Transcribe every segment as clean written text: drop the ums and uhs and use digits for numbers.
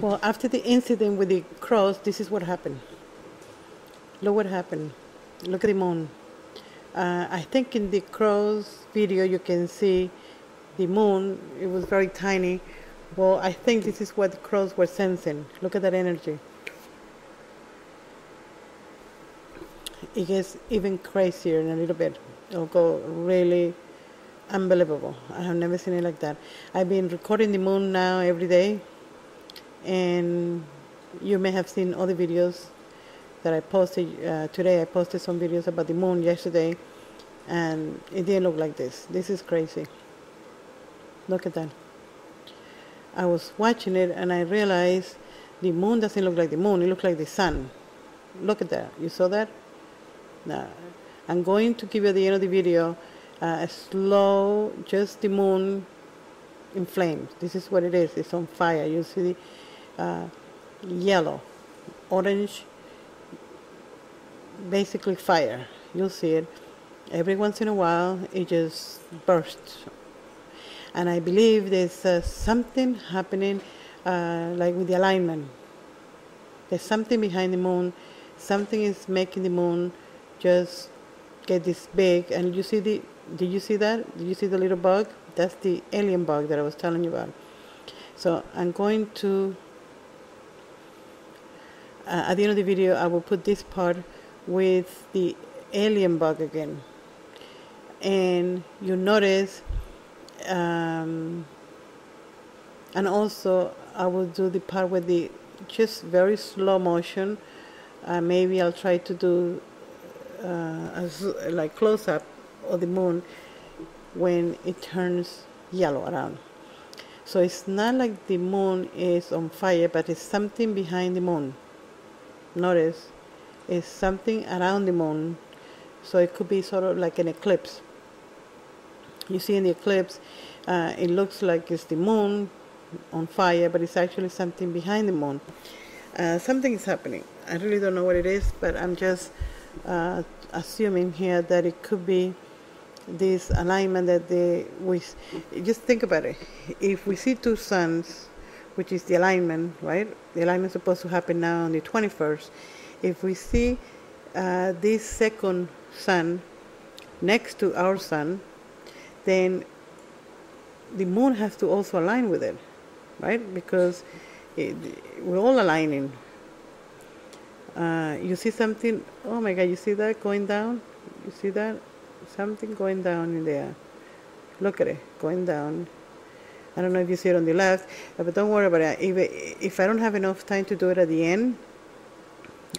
Well, after the incident with the cross, this is what happened. Look what happened. Look at the moon. I think in the cross video you can see the moon. It was very tiny. Well, I think this is what the crows were sensing. Look at that energy. It gets even crazier in a little bit. It'll go really unbelievable. I have never seen it like that. I've been recording the moon now every day, and you may have seen other videos that I posted today. I posted some videos about the moon yesterday, and it didn't look like this. This is crazy. Look at that. I was watching it and I realized the moon doesn't look like the moon. It looks like the sun. Look at that. You saw that? Now, I'm going to give you at the end of the video a slow, just the moon in flames. This is what it is. It's on fire. You see the yellow, orange, basically fire. You'll see it. Every once in a while, it just bursts. And I believe there's something happening like with the alignment. There's something behind the moon. Something is making the moon just get this big. And you see did you see that? Did you see the little bug? That's the alien bug that I was telling you about. So I'm going to, at the end of the video, I will put this part with the alien bug again. And you notice, and also I will do the part with the just very slow motion. Maybe I'll try to do like close up of the moon when it turns yellow around. So it's not like the moon is on fire, but it's something behind the moon. Notice it's something around the moon, so it could be sort of like an eclipse. You see in the eclipse, it looks like it's the moon on fire, but it's actually something behind the moon. Something is happening. I really don't know what it is, but I'm just assuming here that it could be this alignment that we just think about it. If we see two suns, which is the alignment, right? The alignment is supposed to happen now on the 21st. If we see this second sun next to our sun, then the moon has to also align with it, right? Because we're all aligning. You see something, oh my God, you see that going down? You see that? Something going down in there. Look at it, going down. I don't know if you see it on the left, but don't worry about it. If I don't have enough time to do it at the end,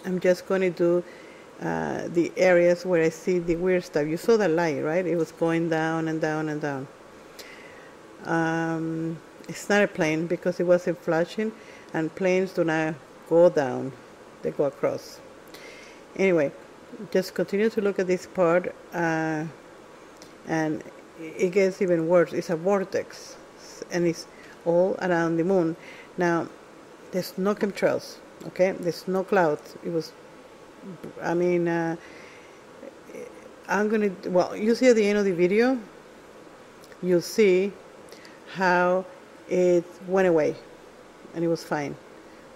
I'm just going to do the areas where I see the weird stuff. You saw that light, right? It was going down and down and down. It's not a plane because it wasn't flashing, and planes do not go down. They go across. Anyway, just continue to look at this part, and it gets even worse. It's a vortex, and it's all around the moon. Now, there's no chemtrails, okay? There's no clouds. It was, I mean, I'm going to, well, you see at the end of the video, you'll see how it went away, and it was fine.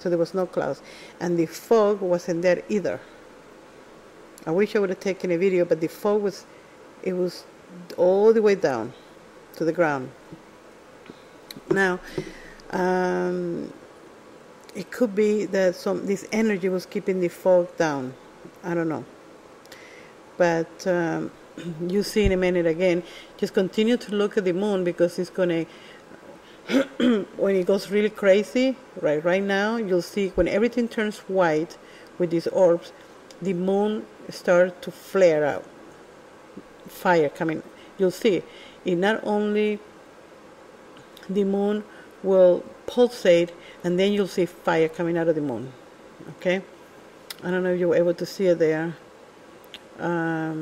So there was no clouds, and the fog wasn't there either. I wish I would have taken a video, but the fog was, it was all the way down to the ground. Now, it could be that this energy was keeping the fog down. I don't know. But you see in a minute again. Just continue to look at the moon, because it's going to, when it goes really crazy, right now, you'll see when everything turns white with these orbs, the moon starts to flare out. Fire coming. You'll see it. Not only the moon will pulsate, and then you'll see fire coming out of the moon. Okay? I don't know if you were able to see it there. I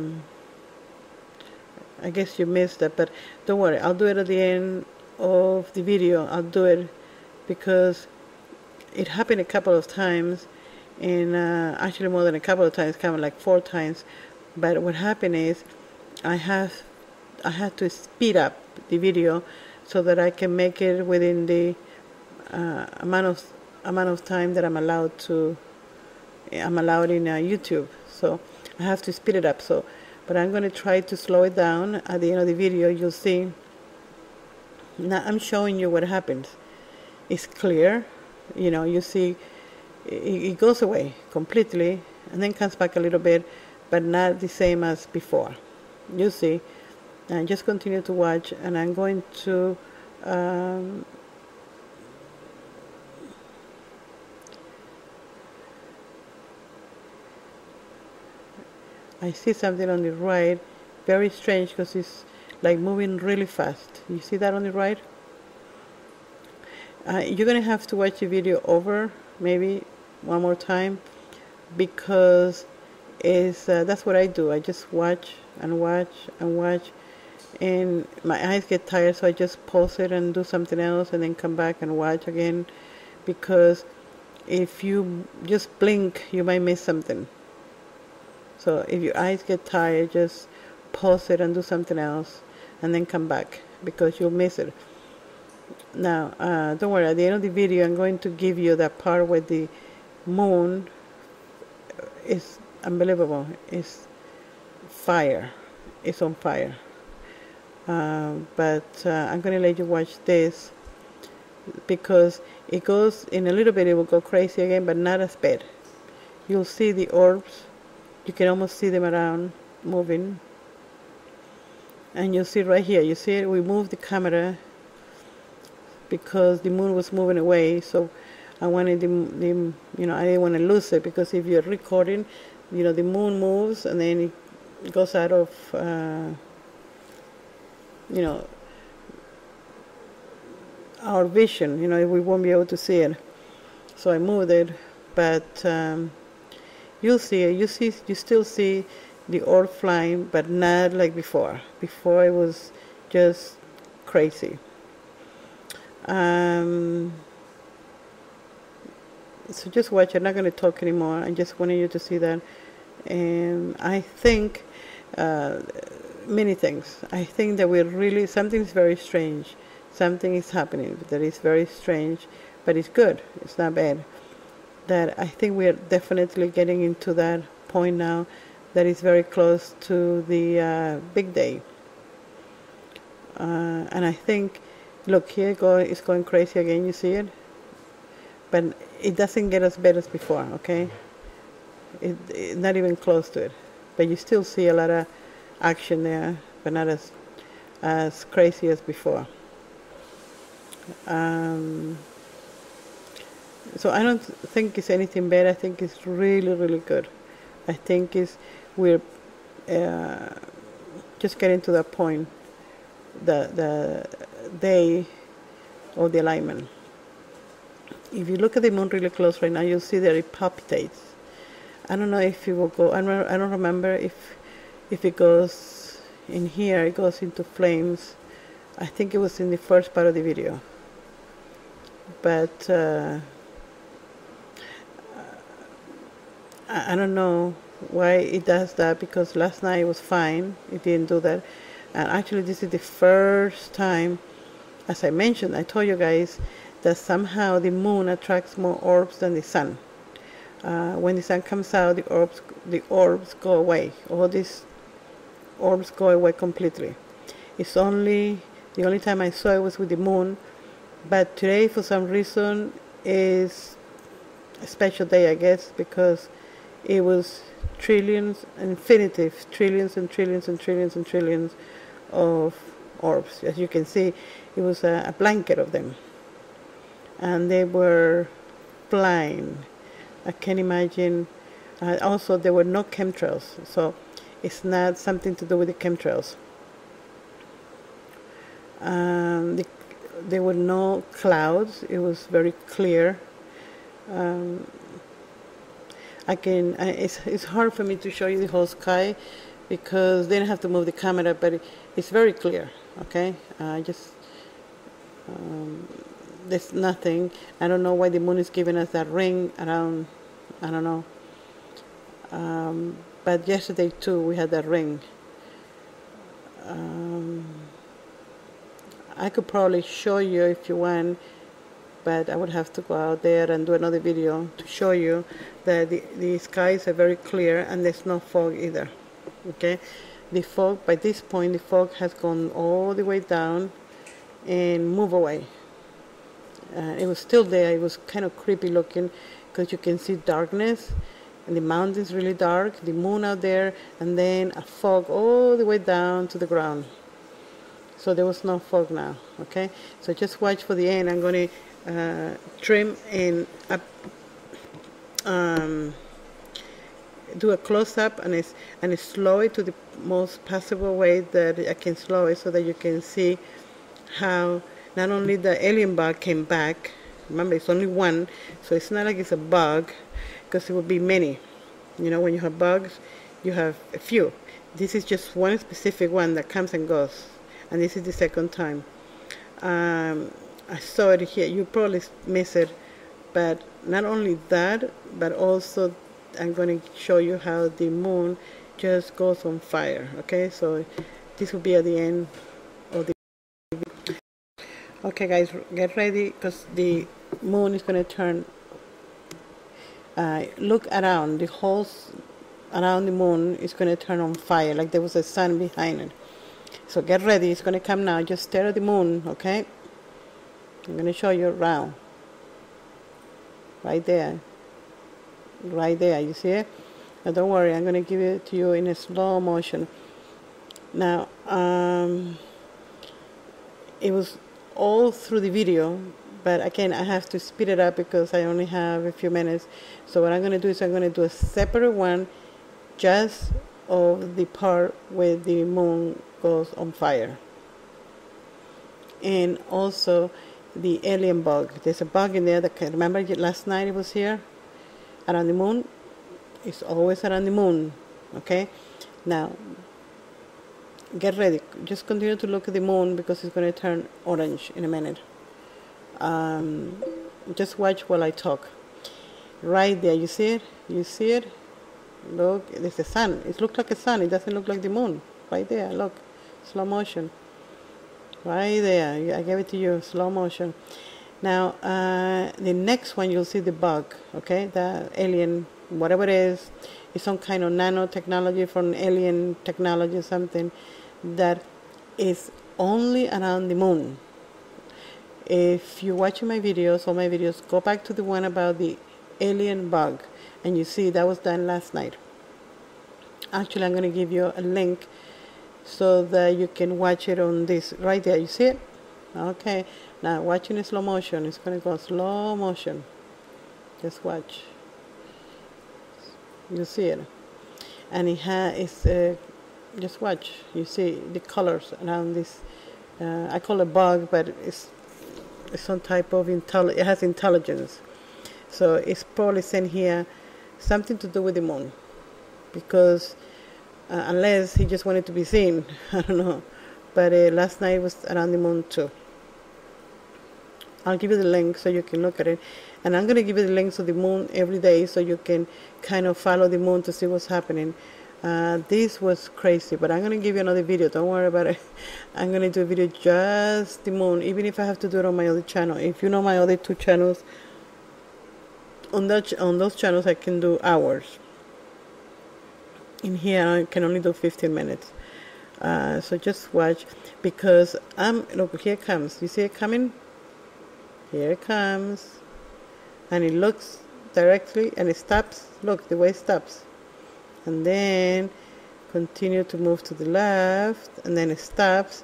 guess you missed that, but don't worry. I'll do it at the end of the video. I'll do it because it happened a couple of times, and actually more than a couple of times, kind of like 4 times. But what happened is I had to speed up the video so that I can make it within the amount of time that I'm allowed in YouTube. So I have to speed it up. So, but I'm going to try to slow it down. At the end of the video, you'll see. Now I'm showing you what happens. It's clear. You see it goes away completely and then comes back a little bit, but not the same as before. You see. And just continue to watch, and I'm going to I see something on the right, very strange, because it's like moving really fast. You see that on the right? You're gonna have to watch the video over maybe one more time, because that's what I do. I just watch and watch and watch, and my eyes get tired, so I just pause it and do something else and then come back and watch again, because if you just blink, you might miss something. So if your eyes get tired, just pause it and do something else and then come back, because you'll miss it. Now, don't worry, at the end of the video, I'm going to give you that part where the moon is unbelievable. It's fire. It's on fire. But I'm going to let you watch this, because it goes, in a little bit it will go crazy again, but not as bad. You'll see the orbs. You can almost see them around moving. And you'll see right here, you see it, we moved the camera because the moon was moving away, so I wanted I didn't want to lose it, because if you're recording, the moon moves and then it goes out of, our vision, we won't be able to see it. So I moved it, but you'll see it. You still see the orb flying, but not like before. Before it was just crazy. So just watch. I'm not going to talk anymore. I just wanted you to see that. And I think many things. I think that something's very strange. Something is happening that is very strange, but it's good. It's not bad. That I think we are definitely getting into that point now that is very close to the big day. And I think, look, here it's going crazy again, you see it? But it doesn't get as bad as before, okay? It's not even close to it. But you still see a lot of action there, but not as crazy as before. So I don't think it's anything bad. I think it's really, really good. I think we're just getting to that point, the day of the alignment. If you look at the moon really close right now, you'll see that it palpitates. I don't know if it will go. I don't remember if it goes in here. It goes into flames. I think it was in the first part of the video. But I don't know why it does that, because last night it was fine. It didn't do that. And actually this is the first time, as I mentioned, I told you guys that somehow the moon attracts more orbs than the sun. When the sun comes out, the orbs go away. All these orbs go away completely. The only time I saw it was with the moon, but today for some reason is a special day, I guess, because it was trillions, infinitive, trillions and trillions and trillions and trillions of orbs. As you can see, it was a blanket of them. And they were flying. I can imagine. Also, there were no chemtrails, so it's not something to do with the chemtrails. There were no clouds. It was very clear. It's hard for me to show you the whole sky, because then I have to move the camera, but it's very clear. Okay, there's nothing. I don't know why the moon is giving us that ring around. I don't know. But yesterday too we had that ring. I could probably show you if you want but I would have to go out there and do another video to show you that the skies are very clear and there's no fog either. Okay, the fog, by this point the fog has gone all the way down and moved away. It was still there. It was kind of creepy looking because you can see darkness and the mountains really dark, the moon out there, and then a fog all the way down to the ground. So there was no fog now. Okay, so just watch for the end. I'm going to trim and do a close-up and slow it to the most possible way that I can slow it, so that you can see how not only the alien bug came back. Remember, it's only one, so it's not like it's a bug, because it would be many. You know, when you have bugs, you have a few. This is just one specific one that comes and goes, and this is the second time. I saw it here. You probably miss it, but not only that, but also I'm going to show you how the moon just goes on fire. Okay, so this will be at the end of the video. Okay guys, get ready, because the moon is going to turn. Look around, the holes around the moon is going to turn on fire, like there was a sun behind it. So get ready, it's going to come now. Just stare at the moon. Okay, I'm going to show you around. Right there, you see it? Now don't worry, I'm going to give it to you in a slow motion. Now it was all through the video, but again I have to speed it up because I only have a few minutes. So what I'm going to do is I'm going to do a separate one just of the part where the moon goes on fire, and also the alien bug. There's a bug in there that, remember last night it was here around the moon. It's always around the moon. Okay, now get ready. Just continue to look at the moon, because it's going to turn orange in a minute. Just watch while I talk. Right there, you see it? You see it? Look, there's a sun. It looks like a sun. It doesn't look like the moon. Right there, look. Slow motion. Right there. I gave it to you, slow motion. Now, the next one, you'll see the bug. Okay, the alien, whatever it is. It's some kind of nanotechnology from alien technology or something that is only around the moon. If you're watching my videos, all my videos, go back to the one about the alien bug, and you see that was done last night. Actually, I'm going to give you a link so that you can watch it on this. Right there, you see it? Okay, now watching in slow motion. It's going to go slow motion. Just watch. You see it, and it's just watch. You see the colors around this. I call it bug, but it's some type of it has intelligence. So it's probably sent here something to do with the moon, because unless he just wanted to be seen, I don't know. But last night was around the moon too. I'll give you the link so you can look at it. And I'm going to give you the links of the moon every day so you can kind of follow the moon to see what's happening. This was crazy, but I'm going to give you another video. Don't worry about it. I'm going to do a video just the moon, even if I have to do it on my other channel. If you know my other two channels, on those channels I can do hours. In here I can only do 15 minutes. So just watch, because look, here it comes. You see it coming? Here it comes, and it looks directly, and it stops. Look, the way it stops, and then continue to move to the left, and then it stops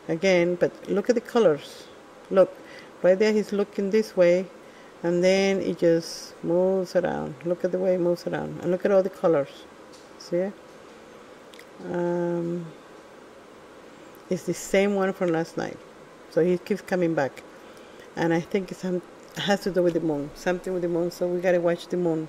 again. But look at the colors. Look, right there he's looking this way, and then it just moves around. Look at the way it moves around, and look at all the colors. See it? It's the same one from last night, so he keeps coming back. And I think it has to do with the moon, something with the moon, so we gotta watch the moon.